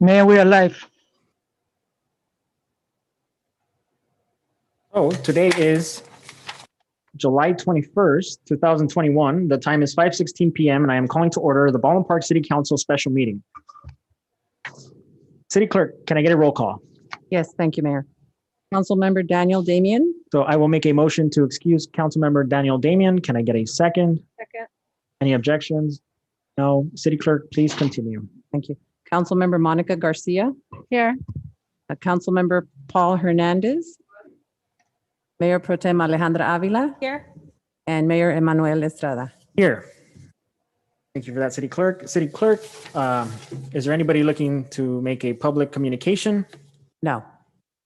Mayor, we are live. Oh, today is July 21st, 2021. The time is 5:16 p.m. and I am calling to order the Baldwin Park City Council special meeting. City Clerk, can I get a roll call? Yes, thank you, Mayor. Councilmember Daniel Damian. So I will make a motion to excuse Councilmember Daniel Damian. Can I get a second? Second. Any objections? No. City Clerk, please continue. Thank you. Councilmember Monica Garcia. Here. Councilmember Paul Hernandez. Mayor Pro Tem Alejandra Avila. Here. And Mayor Emanuel Estrada. Here. Thank you for that, City Clerk. City Clerk, is there anybody looking to make a public communication? No.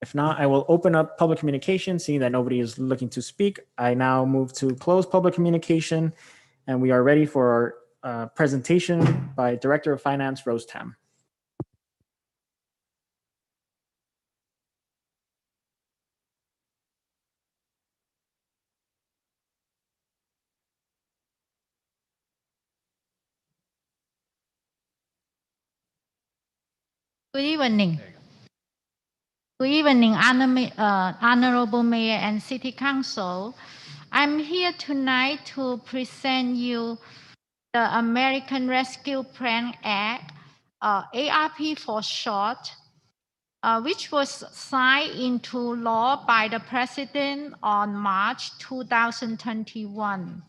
If not, I will open up public communication, seeing that nobody is looking to speak. I now move to close public communication, and we are ready for our presentation by Director of Finance, Rose Tam. Good evening. Good evening, Honorable Mayor and City Council. I'm here tonight to present you the American Rescue Plan Act, ARP for short, which was signed into law by the President on March 2021.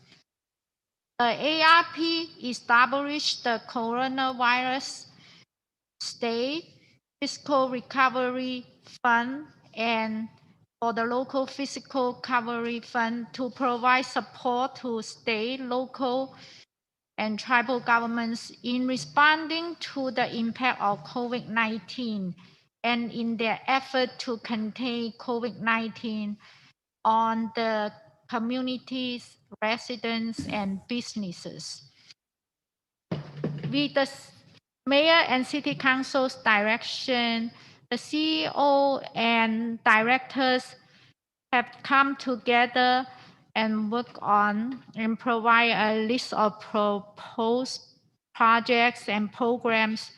The ARP established the Coronavirus State Fiscal Recovery Fund and for the Local Fiscal Recovery Fund to provide support to state, local, and tribal governments in responding to the impact of COVID-19 and in their effort to contain COVID-19 on the communities, residents, and businesses. With the Mayor and City Council's direction, the CEO and directors have come together and work on and provide a list of proposed projects and programs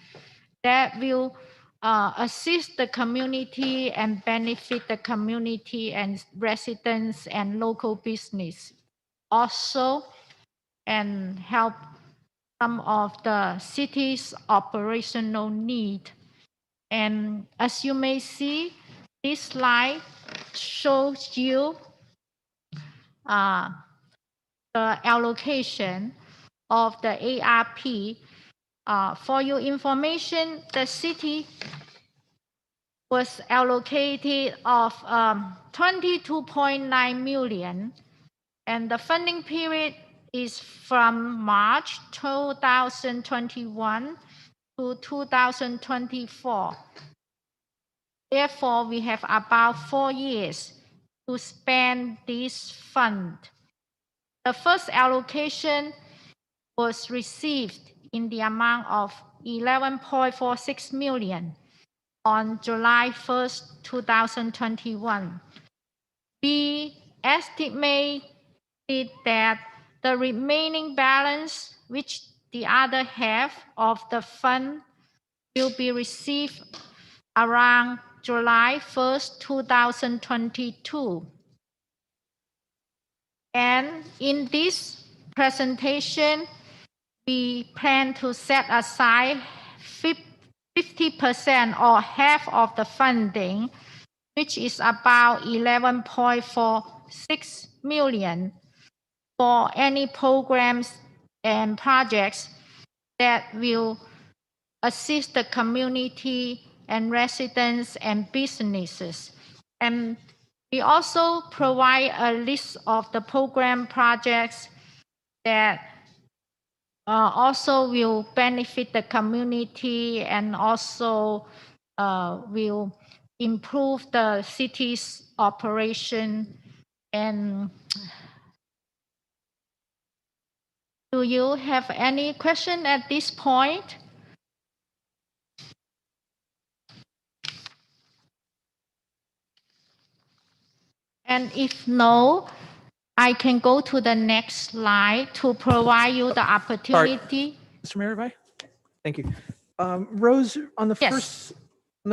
that will assist the community and benefit the community and residents and local business. Also, and help some of the city's operational need. And as you may see, this slide shows you the allocation of the ARP. For your information, the city was allocated of 22.9 million, and the funding period is from March 2021 to 2024. Therefore, we have about 4 years to spend this fund. The first allocation was received in the amount of 11.46 million on July 1st, 2021. We estimated that the remaining balance, which the other half of the fund will be received around July 1st, 2022. And in this presentation, we plan to set aside 50% or half of the funding, which is about 11.46 million for any programs and projects that will assist the community and residents and businesses. And we also provide a list of the program projects that also will benefit the community and also will improve the city's operation. And do you have any question at this point? And if no, I can go to the next slide to provide you the opportunity. Mr. Mayor, thank you. Rose, on the Yes.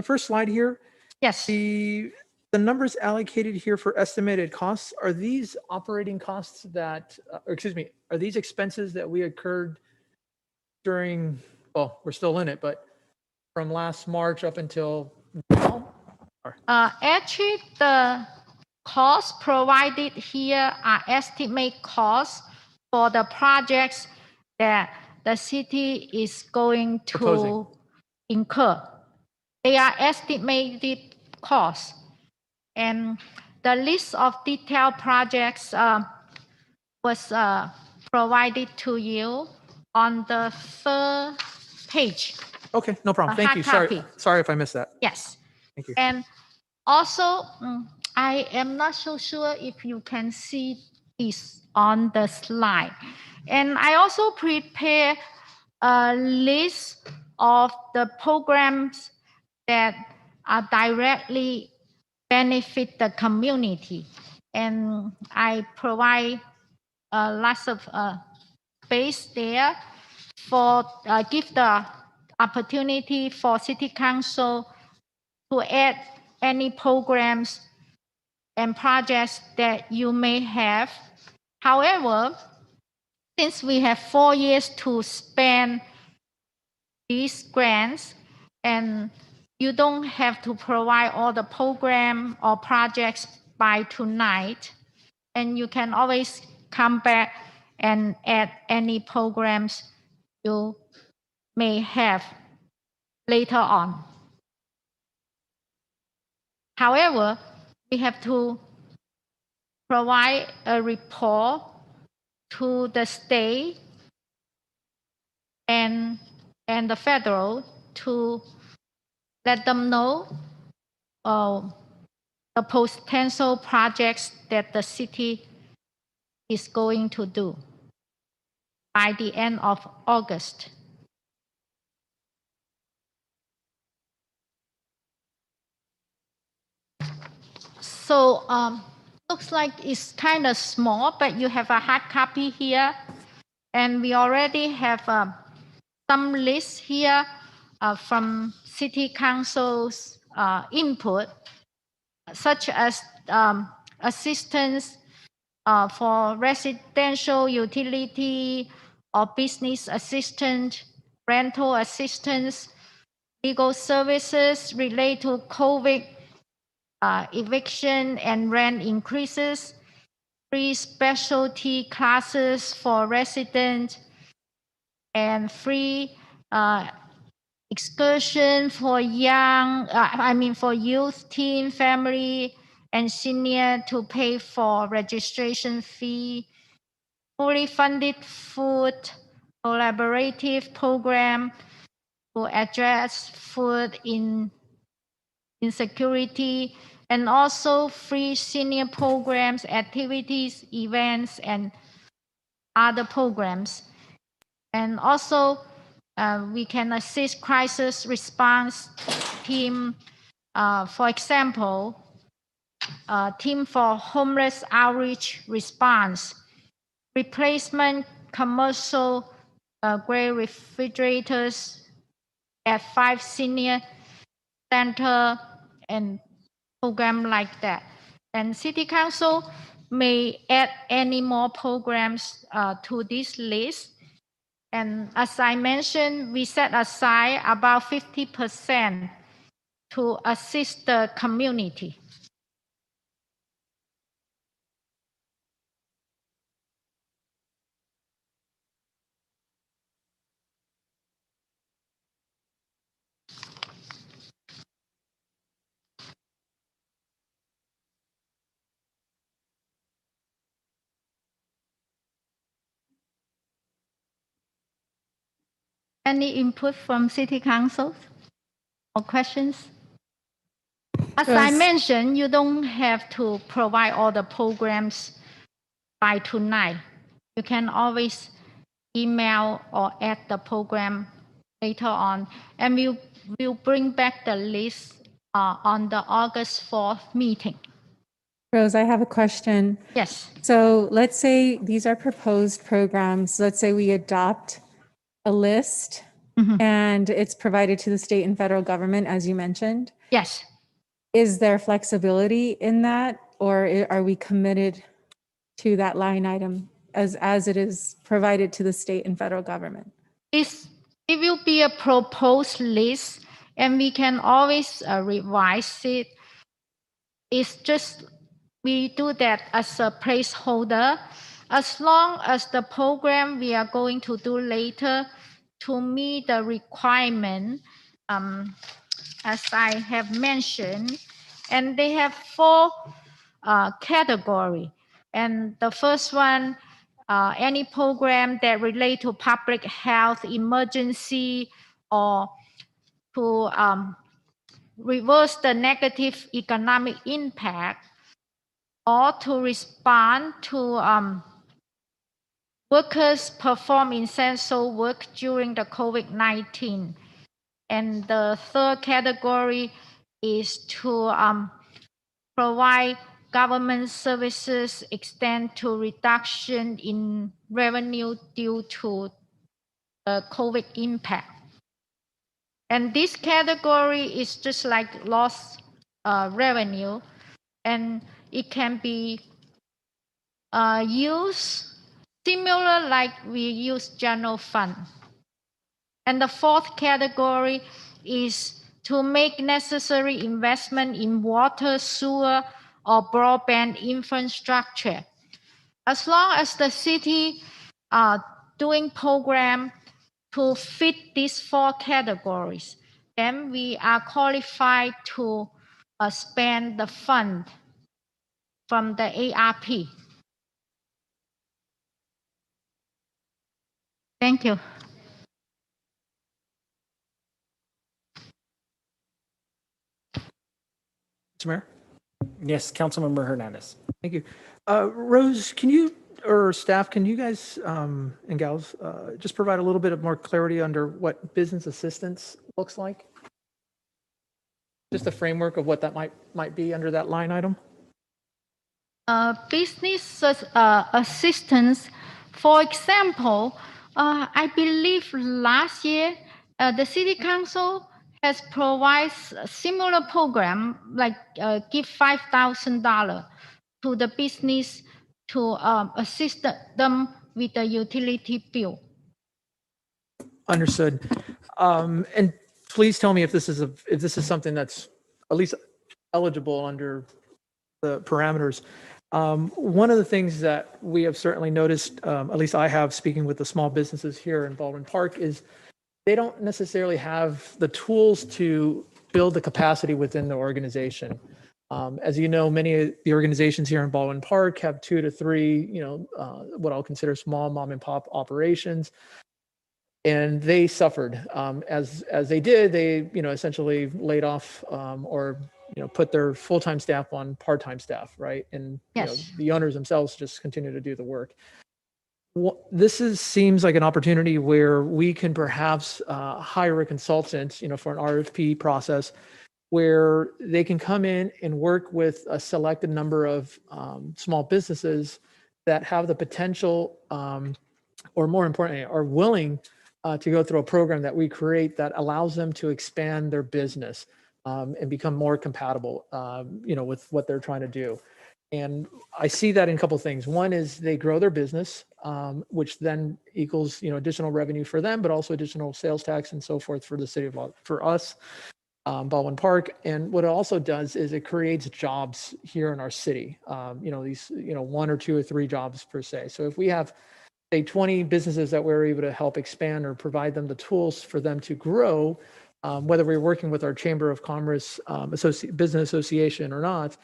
first slide here, Yes. the numbers allocated here for estimated costs, are these operating costs that, or excuse me, are these expenses that we incurred during, well, we're still in it, but from last March up until now? Actually, the costs provided here are estimate costs for the projects that the city is going to Proposing. incur. They are estimated costs. And the list of detailed projects was provided to you on the third page. Okay, no problem. A Thank hard you. Sorry, copy. sorry if I missed that. Yes. Thank you. And also, I am not so sure if you can see this on the slide. And I also prepare a list of the programs that are directly benefit the community. And I provide lots of space there for give the opportunity for city council to add any programs and projects that you may have. However, since we have 4 years to spend these grants, and you don't have to provide all the program or projects by tonight, and you can always come back and add any programs you may have later on. However, we have to provide a report to the state and the federal to let them know the potential projects that the city is going to do by the end of August. So looks like it's kind of small, but you have a hard copy here. And we already have some lists here from city council's input, such as assistance for residential utility or business assistance, rental assistance, legal services related to COVID, eviction and rent increases, free specialty classes for residents, and free excursion for for youth, teen, family, and senior to pay for registration fee, fully funded food collaborative program to address food insecurity, and also free senior programs, activities, events, and other programs. And also, we can assist crisis response team. For example, team for homeless outreach response, replacement commercial grade refrigerators at 5 senior center and program like that. And City Council may add any more programs to this list. And as I mentioned, we set aside about 50% to assist the community. Any input from City Council or questions? As I mentioned, you don't have to provide all the programs by tonight. You can always email or add the program later on, and we'll bring back the list on the August 4th meeting. Rose, I have a question. Yes. So let's say these are proposed programs. Let's say we adopt a list Mhm. and it's provided to the state and federal government, as you mentioned. Yes. Is there flexibility in that, or are we committed to that line item as it is provided to the state and federal government? It will be a proposed list, and we can always revise it. It's just we do that as a placeholder. As long as the program we are going to do later to meet the requirement, as I have mentioned, and they have 4 category. And the first one, any program that relate to public health emergency or to reverse the negative economic impact or to respond to workers perform essential work during the COVID-19. And the third category is to provide government services extend to reduction in revenue due to the COVID impact. And this category is just like lost revenue, and it can be used similar like we use general fund. And the fourth category is to make necessary investment in water, sewer, or broadband infrastructure. As long as the city doing program to fit these 4 categories, then we are qualified to spend the fund from the ARP. Thank you. Mr. Mayor? Yes, Councilmember Hernandez. Thank you. Rose, can you, or staff, can you guys and gals just provide a little bit of more clarity under what business assistance looks like? Just a framework of what that might be under that line item? Business assistance, for example, I believe last year the city council has provided a similar program like give $5,000 to the business to assist them with the utility bill. Understood. And please tell me if this is something that's at least eligible under the parameters. One of the things that we have certainly noticed, at least I have, speaking with the small businesses here in Baldwin Park, is they don't necessarily have the tools to build the capacity within the organization. As you know, many of the organizations here in Baldwin Park have 2 to 3, what I'll consider small mom and pop operations. And they suffered as they did. They essentially laid off or put their full-time staff on part-time staff, right? And Yes. the owners themselves just continue to do the work. This seems like an opportunity where we can perhaps hire a consultant, for an RFP process, where they can come in and work with a selected number of small businesses that have the potential, or more importantly, are willing to go through a program that we create that allows them to expand their business and become more compatible, with what they're trying to do. And I see that in a couple of things. One is they grow their business, which then equals, additional revenue for them, but also additional sales tax and so forth for the city of, for us, Baldwin Park. And what it also does is it creates jobs here in our city. These, 1 or 2 or 3 jobs per se. So if we have, say, 20 businesses that we're able to help expand or provide them the tools for them to grow, whether we're working with our Chamber of Commerce Business Association or not,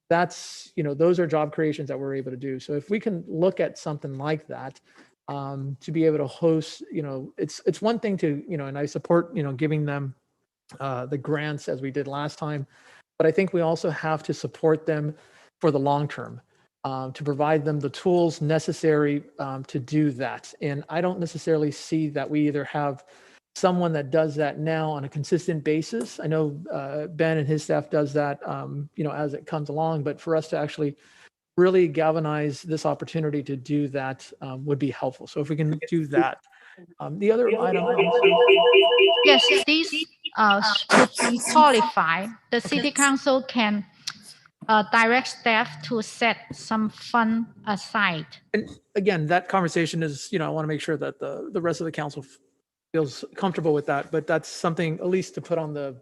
that's, those are job creations that we're able to do. So if we can look at something like that, to be able to host, it's one thing to, and I support, giving them the grants as we did last time, but I think we also have to support them for the long term, to provide them the tools necessary to do that. And I don't necessarily see that we either have someone that does that now on a consistent basis. I know Ben and his staff does that, as it comes along, but for us to actually really galvanize this opportunity to do that would be helpful. So if we can do that, The other item, Yes, these would be qualified. The city council can direct staff to set some fund aside. and again, that conversation is, I want to make sure that the rest of the council feels comfortable with that, but that's something at least to put on the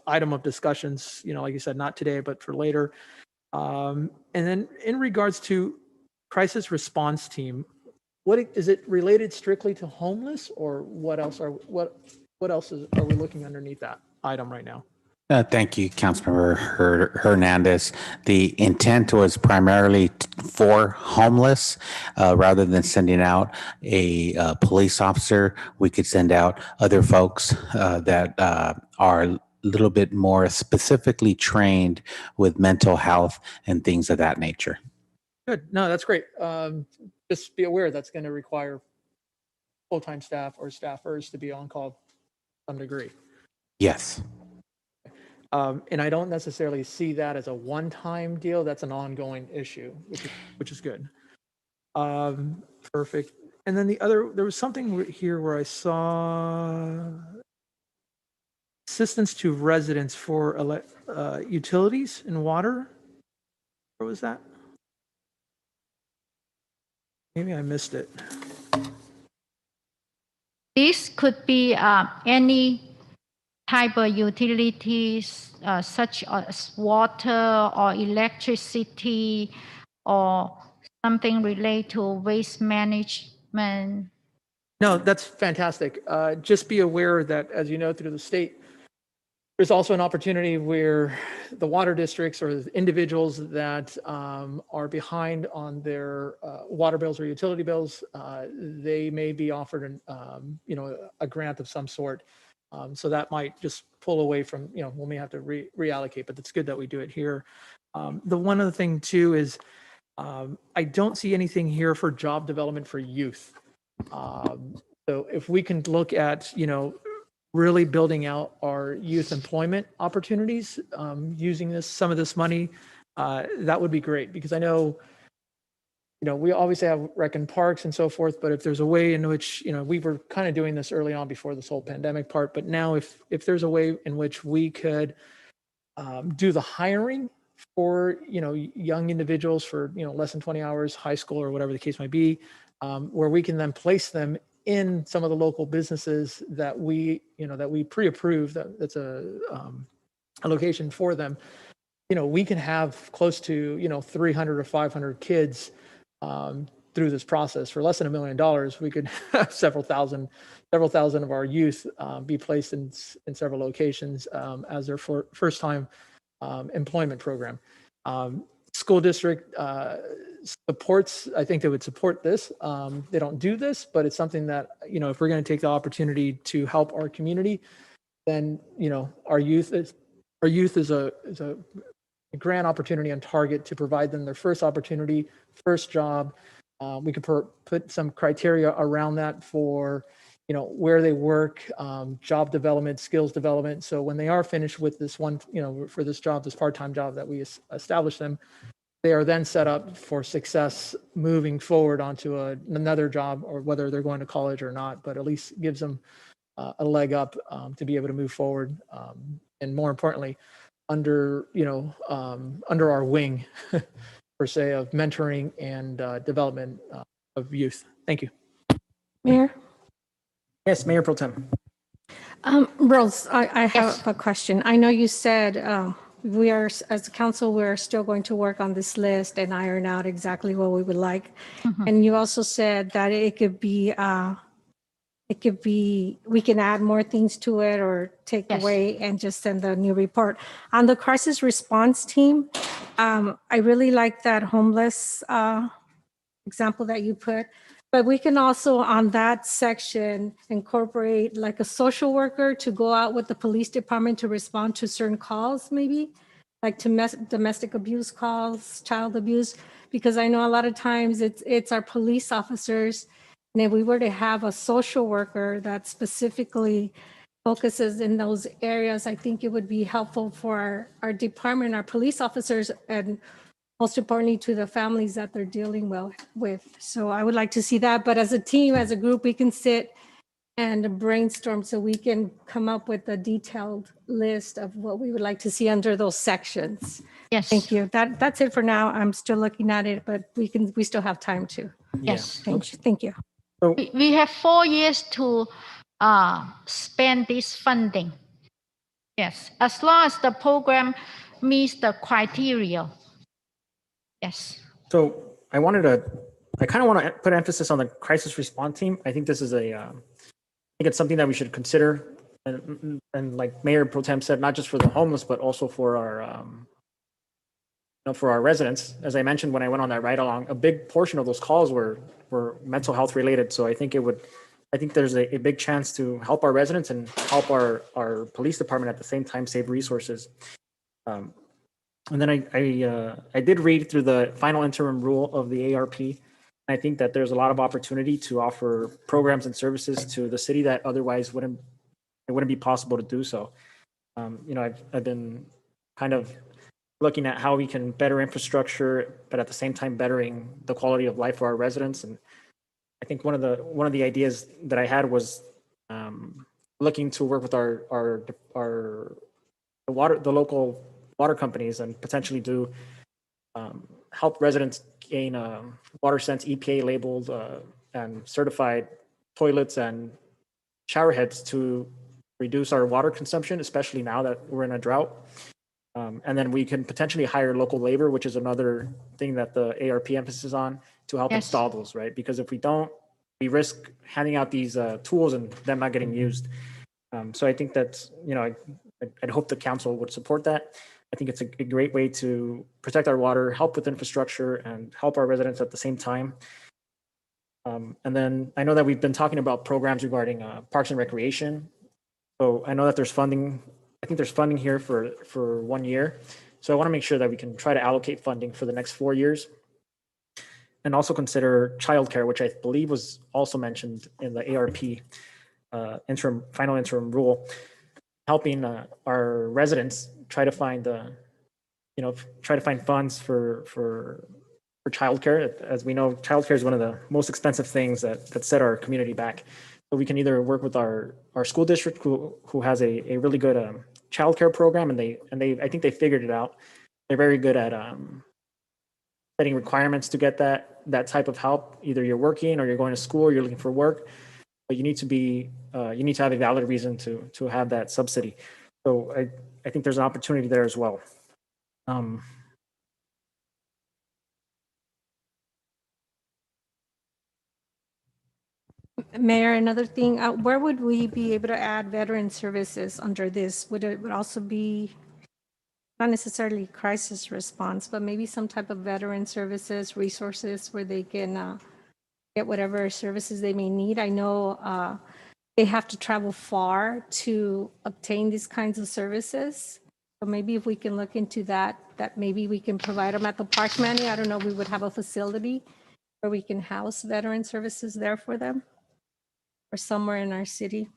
item of discussions, like you said, not today, but for later. And then in regards to crisis response team, what is it related strictly to homeless, or what else are we looking underneath that item right now? Thank you, Councilmember Hernandez. The intent was primarily for homeless. Rather than sending out a police officer, we could send out other folks that are a little bit more specifically trained with mental health and things of that nature. Good. No, that's great. Just be aware that's going to require full-time staff or staffers to be on call to some degree. Yes. And I don't necessarily see that as a one-time deal. That's an ongoing issue, which is good. Perfect. And then there was something here where I saw assistance to residents for utilities and water. Where was that? Maybe I missed it. This could be any type of utilities, such as water or electricity or something related to waste management. No, that's fantastic. Just be aware that, as you know, through the state, there's also an opportunity where the water districts or individuals that are behind on their water bills or utility bills, they may be offered a grant of some sort. So that might just pull away from, we may have to reallocate, but it's good that we do it here. The one other thing too is I don't see anything here for job development for youth. So if we can look at, really building out our youth employment opportunities, using some of this money, that would be great, because I know, we always have rec and parks and so forth, but if there's a way in which, we were kind of doing this early on before this whole pandemic part, but now if there's a way in which we could do the hiring for, young individuals for, less than 20 hours, high school or whatever the case might be, where we can then place them in some of the local businesses that we pre-approve, that's a location for them, we can have close to, 300 or 500 kids through this process. For less than $1 million, we could have several thousand of our youth be placed in several locations as their first time employment program. School district supports, I think they would support this. They don't do this, but it's something that, if we're going to take the opportunity to help our community, then, our youth is a grand opportunity on target to provide them their first opportunity, first job. We could put some criteria around that for, where they work, job development, skills development. So when they are finished with this one, for this job, this part-time job that we establish them, they are then set up for success moving forward onto another job, or whether they're going to college or not, but at least gives them a leg up to be able to move forward. And more importantly, under our wing, per se, of mentoring and development of youth. Thank you. Mayor? Yes, Mayor Pro Tem. Rose, I have Yes. a question. I know you said we are, as a council, we're still going to work on this list and iron out exactly what we would like. And you also said that it could be, we can add more things to it or take Yes. away and just send a new report. On the crisis response team, I really like that homeless example that you put. But we can also, on that section, incorporate like a social worker to go out with the police department to respond to certain calls, maybe like to domestic abuse calls, child abuse, because I know a lot of times it's our police officers. And if we were to have a social worker that specifically focuses in those areas, I think it would be helpful for our department, our police officers, and most importantly to the families that they're dealing with. So I would like to see that. But as a team, as a group, we can sit and brainstorm so we can come up with a detailed list of what we would like to see under those sections. Yes. Thank you. That's it for now. I'm still looking at it, but we still have time to. Yes. Thank you. So, We have 4 years to spend this funding. Yes, as long as the program meets the criteria. Yes. so I kind of want to put emphasis on the crisis response team. I think this is I think it's something that we should consider. And like Mayor Pro Tem said, not just for the homeless, but also for for our residents. As I mentioned when I went on that ride along, a big portion of those calls were mental health related. So I think there's a big chance to help our residents and help our police department at the same time save resources. And then I did read through the final interim rule of the ARP. I think that there's a lot of opportunity to offer programs and services to the city that otherwise wouldn't be possible to do so. I've been kind of looking at how we can better infrastructure, but at the same time bettering the quality of life for our residents. And I think one of the ideas that I had was looking to work with the local water companies and potentially do help residents gain WaterSense EPA labeled and certified toilets and shower heads to reduce our water consumption, especially now that we're in a drought. And then we can potentially hire local labor, which is another thing that the ARP emphasis on to help Yes. install those, right? Because if we don't, we risk handing out these tools and them not getting used. So I think that's, I'd hope the council would support that. I think it's a great way to protect our water, help with infrastructure, and help our residents at the same time. And then I know that we've been talking about programs regarding parks and recreation. So I know that there's funding. I think there's funding here for 1 year. So I want to make sure that we can try to allocate funding for the next 4 years. And also consider childcare, which I believe was also mentioned in the ARP final interim rule, helping our residents try to find funds for childcare. As we know, childcare is one of the most expensive things that set our community back. So we can either work with our school district who has a really good childcare program, and I think they figured it out. They're very good at setting requirements to get that type of help. Either you're working or you're going to school or you're looking for work, but you need to have a valid reason to have that subsidy. So I think there's an opportunity there as well. Mayor, another thing, where would we be able to add veteran services under this? Would it also be not necessarily crisis response, but maybe some type of veteran services, resources where they can get whatever services they may need? I know they have to travel far to obtain these kinds of services. So maybe if we can look into that maybe we can provide them at the park, Manny. I don't know, we would have a facility where we can house veteran services there for them, or somewhere in our city.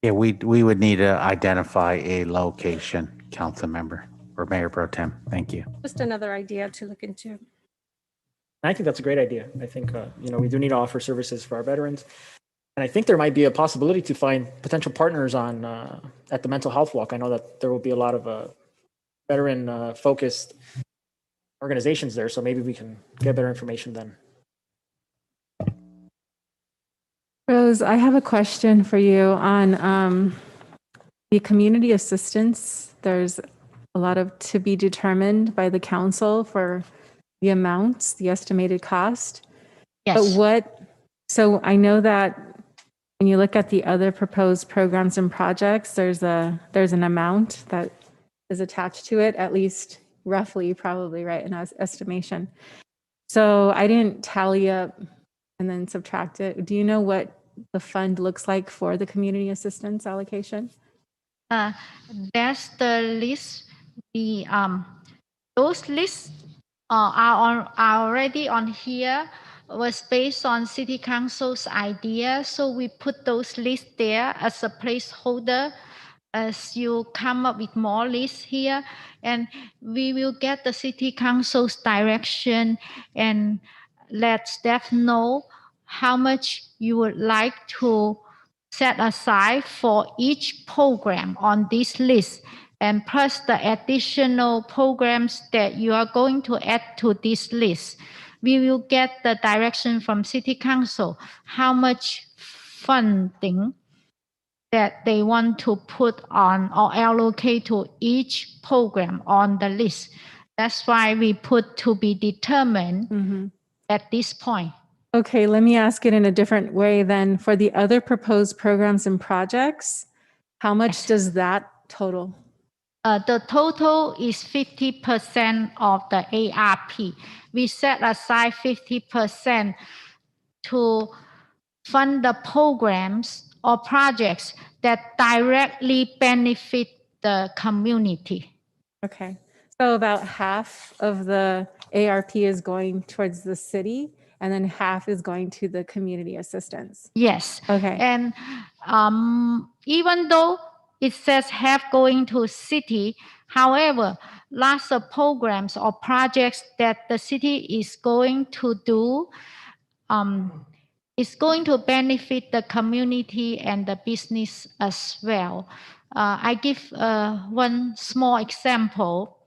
Yeah, we would need to identify a location, council member or Mayor Pro Tem. Thank you. Just another idea to look into. I think that's a great idea. I think, we do need to offer services for our veterans. And I think there might be a possibility to find potential partners at the mental health walk. I know that there will be a lot of veteran focused organizations there. So maybe we can get better information then. Rose, I have a question for you on the community assistance. There's a lot of to be determined by the council for the amounts, the estimated cost. Yes. But so I know that when you look at the other proposed programs and projects, there's an amount that is attached to it, at least roughly, probably, right, an estimation. So I didn't tally up and then subtract it. Do you know what the fund looks like for the community assistance allocation? That's the list. Those lists are already on here. Was based on City Council's idea, so we put those lists there as a placeholder. as you come up with more lists here, and we will get the city council's direction and let staff know how much you would like to set aside for each program on this list, and plus the additional programs that you are going to add to this list. We will get the direction from city council how much funding that they want to put on or allocate to each program on the list. That's why we put to be determined Mhm. at this point. Okay, let me ask it in a different way then. For the other proposed programs and projects, how much Yes. does that total? The total is 50% of the ARP. We set aside 50% to fund the programs or projects that directly benefit the community. Okay, so about half of the ARP is going towards the city, and then half is going to the community assistance. Yes. Okay. And even though it says half going to city, however, lots of programs or projects that the city is going to do is going to benefit the community and the business as well. I give one small example.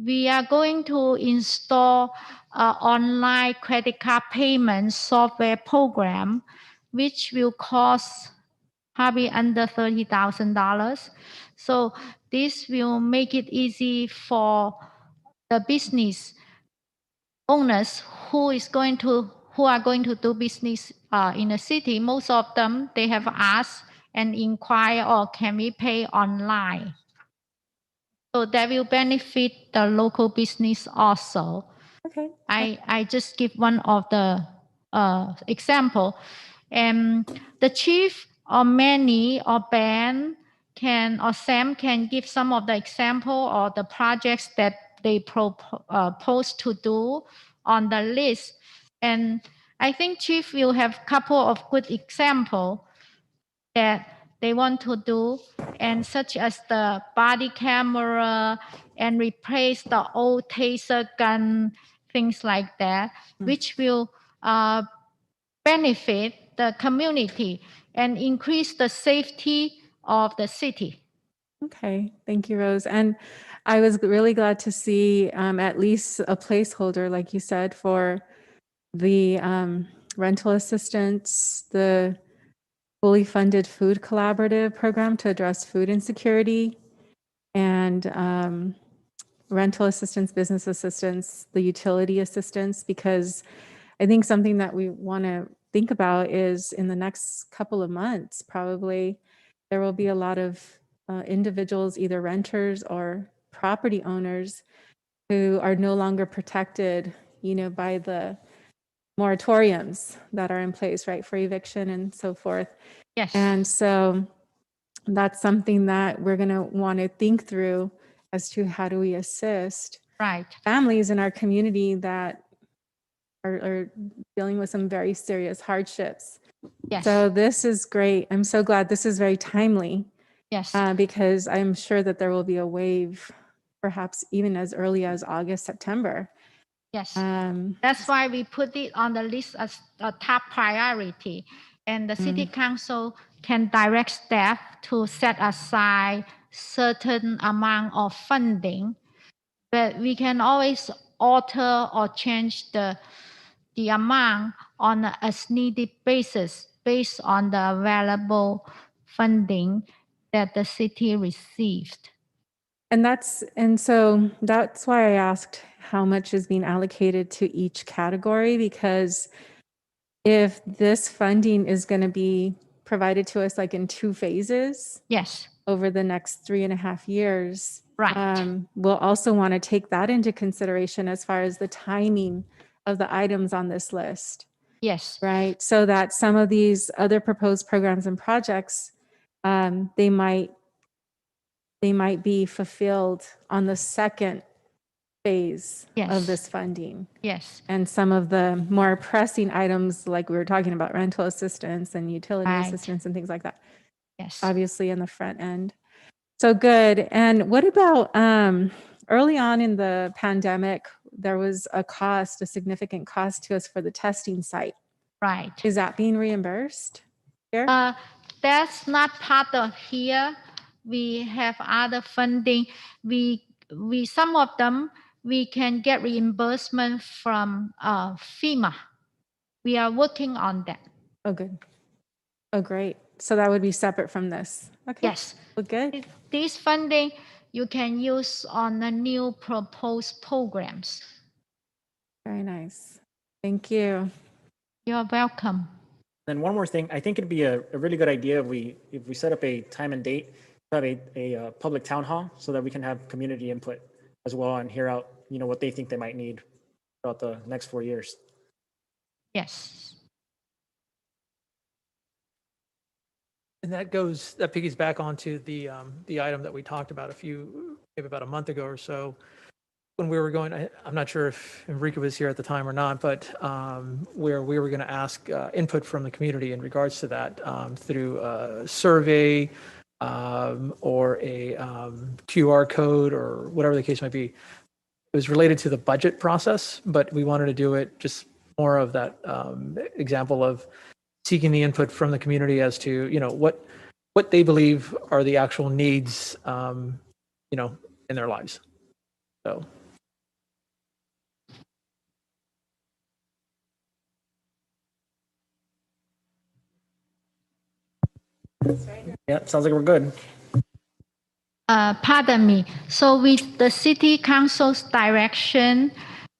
We are going to install an online credit card payment software program, which will cost probably under $30,000. So this will make it easy for the business owners who are going to do business in the city. Most of them, they have asked and inquire, or can we pay online? So that will benefit the local business also. Okay. I just give one of the example. And the chief or Manny or Ben or Sam can give some of the example or the projects that they propose to do on the list. And I think chief will have couple of good example that they want to do, and such as the body camera and replace the old taser gun, things like that, which will benefit the community and increase the safety of the city. Okay, thank you, Rose. And I was really glad to see at least a placeholder, like you said, for the rental assistance, the fully funded food collaborative program to address food insecurity, and rental assistance, business assistance, the utility assistance, because I think something that we want to think about is in the next couple of months, probably there will be a lot of individuals, either renters or property owners, who are no longer protected, by the moratoriums that are in place, right, for eviction and so forth. Yes. And so that's something that we're going to want to think through as to how do we assist Right. families in our community that are dealing with some very serious hardships. Yes. So this is great. I'm so glad this is very timely Yes. because I'm sure that there will be a wave, perhaps even as early as August, September. Yes. That's why we put it on the list as a top priority. And the city council can direct staff to set aside certain amount of funding, but we can always alter or change the amount on a as needed basis based on the available funding that the city received. And so that's why I asked how much is being allocated to each category, because if this funding is going to be provided to us like in 2 phases Yes. over the next 3.5 years, Right. we'll also want to take that into consideration as far as the timing of the items on this list, Yes. right? So that some of these other proposed programs and projects, they might be fulfilled on the second phase Yes. of this funding. Yes. And some of the more pressing items, like we were talking about, rental assistance and utility Right. assistance and things like that, Yes. obviously in the front end. So good. And what about early on in the pandemic, there was a significant cost to us for the testing site. Right. Is that being reimbursed here? That's not part of here. We have other funding. We some of them we can get reimbursement from FEMA. We are working on that. Oh, good. Oh, great. So that would be separate from this. Okay. Yes. Well, good. This funding you can use on the new proposed programs. Very nice. Thank you. You're welcome. Then one more thing, I think it'd be a really good idea if we set up a time and date, have a public town hall so that we can have community input as well and hear out, what they think they might need throughout the next 4 years. Yes. And that piggies back onto the item that we talked about maybe about a month ago or so, when we were going, I'm not sure if Enrique was here at the time or not, but where we were going to ask input from the community in regards to that through a survey or a QR code or whatever the case might be. It was related to the budget process, but we wanted to do it just more of that example of seeking the input from the community as to, what they believe are the actual needs, in their lives. So. Yeah, sounds like we're good. Pardon me. So with the city council's direction,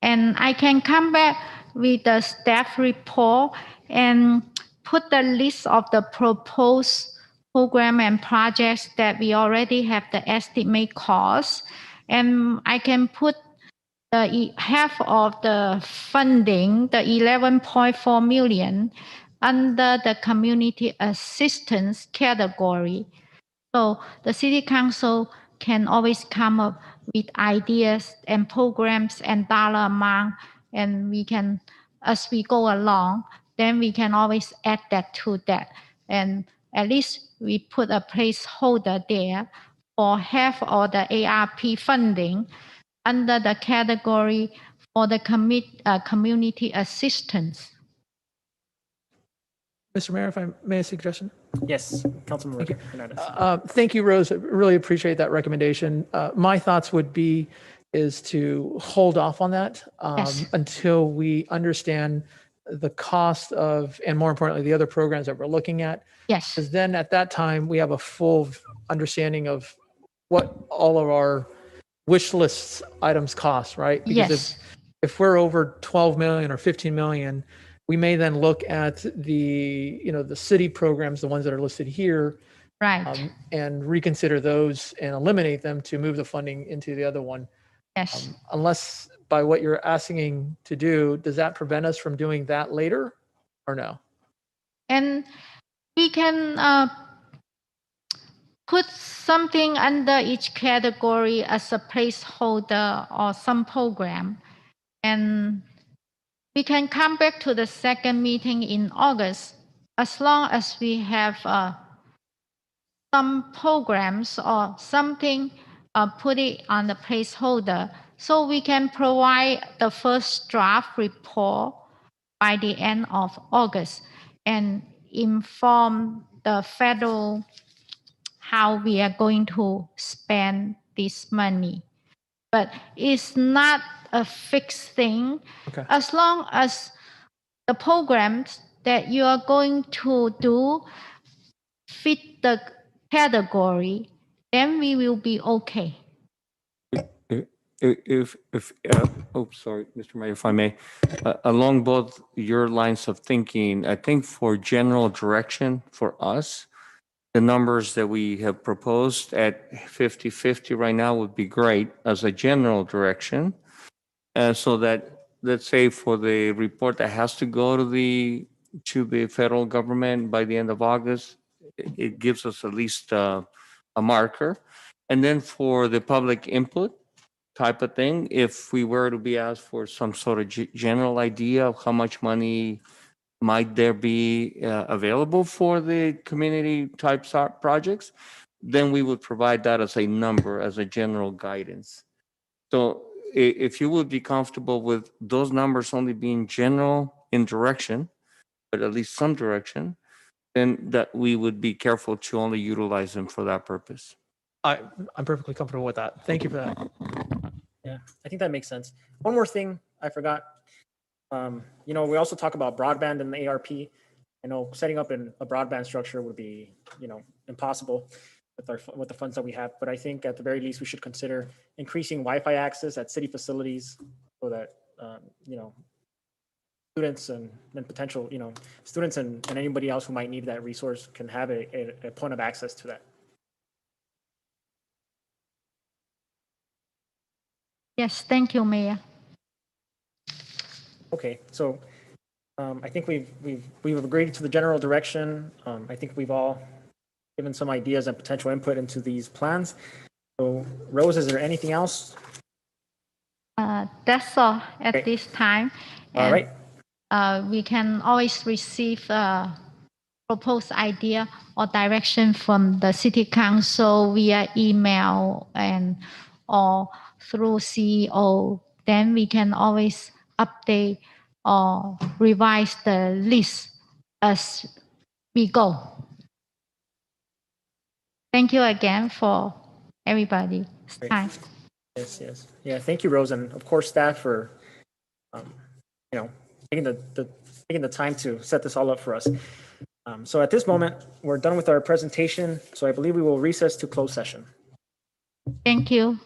and I can come back with the staff report and put the list of the proposed program and projects that we already have the estimate cost. And I can put the half of the funding, the 11.4 million, under the community assistance category. So the city council can always come up with ideas and programs and dollar amount, and we can, as we go along, then we can always add that to that. And at least we put a placeholder there for half of the ARP funding under the category for the community assistance. Mr. Mayor, if I may, a suggestion? Yes, Councilman Hernandez. Thank you, Rose. I really appreciate that recommendation. My thoughts would be is to hold off on that Yes. until we understand the cost of, and more importantly, the other programs that we're looking at. Yes. Because then at that time, we have a full understanding of what all of our wish list items cost, right? Because Yes. if we're over 12 million or 15 million, we may then look at the city programs, the ones that are listed here, Right. and reconsider those and eliminate them to move the funding into the other one. Yes. Unless by what you're asking to do, does that prevent us from doing that later or no? And we can put something under each category as a placeholder or some program. And we can come back to the second meeting in August as long as we have some programs or something, put it on the placeholder so we can provide the first draft report by the end of August and inform the federal how we are going to spend this money. But it's not a fixed thing. Okay. As long as the programs that you are going to do fit the category, then we will be okay. Sorry, Mr. Mayor, if I may, along both your lines of thinking, I think for general direction for us, the numbers that we have proposed at 50-50 right now would be great as a general direction. So that, let's say for the report that has to go to the federal government by the end of August, it gives us at least a marker. And then for the public input type of thing, if we were to be asked for some sort of general idea of how much money might there be available for the community type projects, then we would provide that as a number, as a general guidance. So if you would be comfortable with those numbers only being general in direction, but at least some direction, then that we would be careful to only utilize them for that purpose. I'm perfectly comfortable with that. Thank you for that. Yeah, I think that makes sense. One more thing I forgot. We also talk about broadband in the ARP. I know setting up a broadband structure would be, impossible with the funds that we have. But I think at the very least, we should consider increasing Wi-Fi access at city facilities so that, students and potential, students and anybody else who might need that resource can have a point of access to that. Yes, thank you, Mayor. Okay, so I think we've agreed to the general direction. I think we've all given some ideas and potential input into these plans. So Rose, is there anything else? That's all at Okay. this time. All right. We can always receive proposed idea or direction from the city council via email or through CEO. Then we can always update or revise the list as we go. Thank you again for everybody's Great. time. Yes. Yeah, thank you, Rose, and of course, staff for, taking the time to set this all up for us. So at this moment, we're done with our presentation. So I believe we will recess to closed session. Thank you.